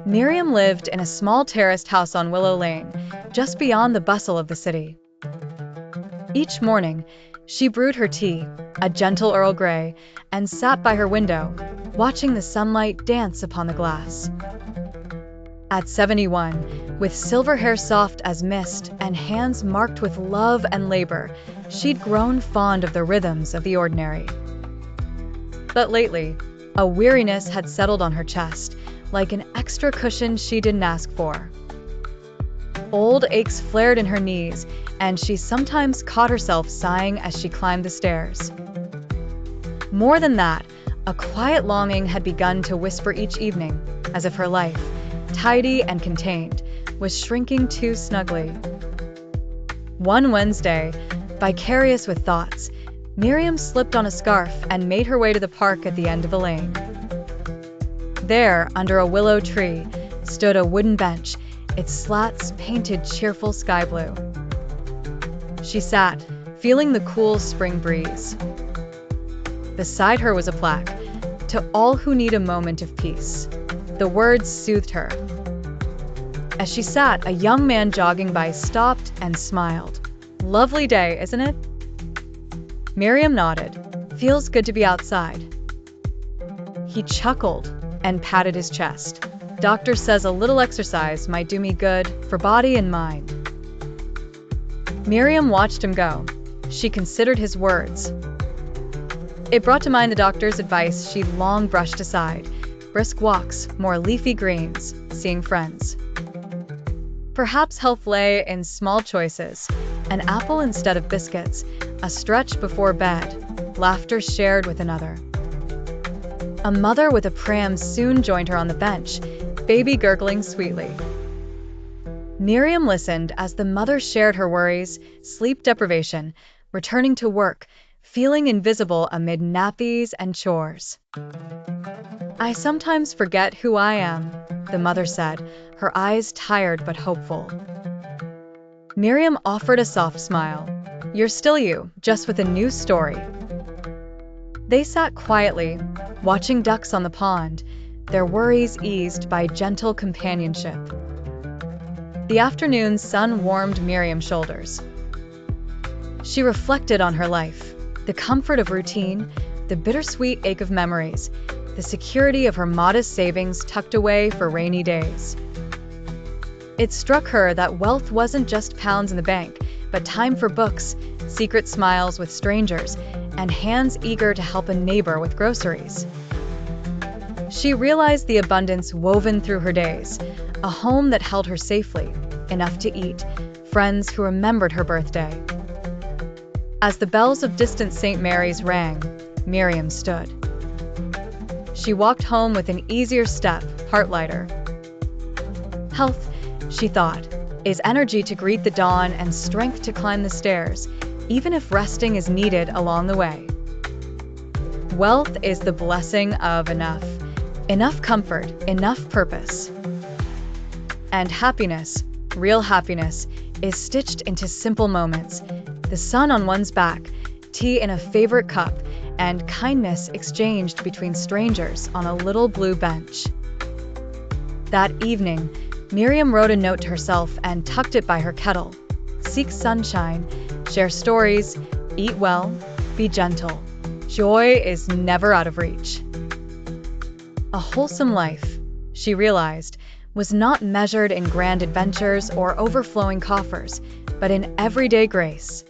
Miriam lived in a small terraced house on Willow Lane, just beyond the bustle of the city. Each morning, she brewed her tea, a gentle Earl Grey, and sat by her window, watching the sunlight dance upon the glass. At 71, with silver hair soft as mist and hands marked with love and labor, she'd grown fond of the rhythms of the ordinary. But lately, a weariness had settled on her chest, like an extra cushion she didn't ask for. Old aches flared in her knees, and she sometimes caught herself sighing as she climbed the stairs. More than that, a quiet longing had begun to whisper each evening, as if her life, tidy and contained, was shrinking too snugly. One Wednesday, vicarious with thoughts, Miriam slipped on a scarf and made her way to the park at the end of the lane. There, under a willow tree, stood a wooden bench, its slats painted cheerful sky blue. She sat, feeling the cool spring breeze. Beside her was a plaque, "To all who need a moment of peace." The words soothed her. As she sat, a young man jogging by stopped and smiled. "Lovely day, isn't it?" Miriam nodded. "Feels good to be outside." He chuckled and patted his chest. "Doctor says a little exercise might do me good for body and mind." Miriam watched him go. She considered his words. It brought to mind the doctor's advice she'd long brushed aside: brisk walks, more leafy greens, seeing friends. Perhaps health lay in small choices: an apple instead of biscuits, a stretch before bed, laughter shared with another. A mother with a pram soon joined her on the bench, baby gurgling sweetly. Miriam listened as the mother shared her worries, sleep deprivation, returning to work, feeling invisible amid nappies and chores. "I sometimes forget who I am," the mother said, her eyes tired but hopeful. Miriam offered a soft smile. "You're still you, just with a new story." They sat quietly, watching ducks on the pond, their worries eased by gentle companionship. The afternoon sun warmed Miriam's shoulders. She reflected on her life, the comfort of routine, the bittersweet ache of memories, the security of her modest savings tucked away for rainy days. It struck her that wealth wasn't just pounds in the bank, but time for books, secret smiles with strangers, and hands eager to help a neighbor with groceries. She realized the abundance woven through her days, a home that held her safely, enough to eat, friends who remembered her birthday. As the bells of distant St. Mary's rang, Miriam stood. She walked home with an easier step, heart lighter. Health, she thought, is energy to greet the dawn and strength to climb the stairs, even if resting is needed along the way. Wealth is the blessing of enough. Enough comfort, enough purpose. And happiness, real happiness, is stitched into simple moments: the sun on one's back, tea in a favorite cup, and kindness exchanged between strangers on a little blue bench. That evening, Miriam wrote a note to herself and tucked it by her kettle. Seek sunshine, share stories, eat well, be gentle. Joy is never out of reach. A wholesome life, she realized, was not measured in grand adventures or overflowing coffers, but in everyday grace.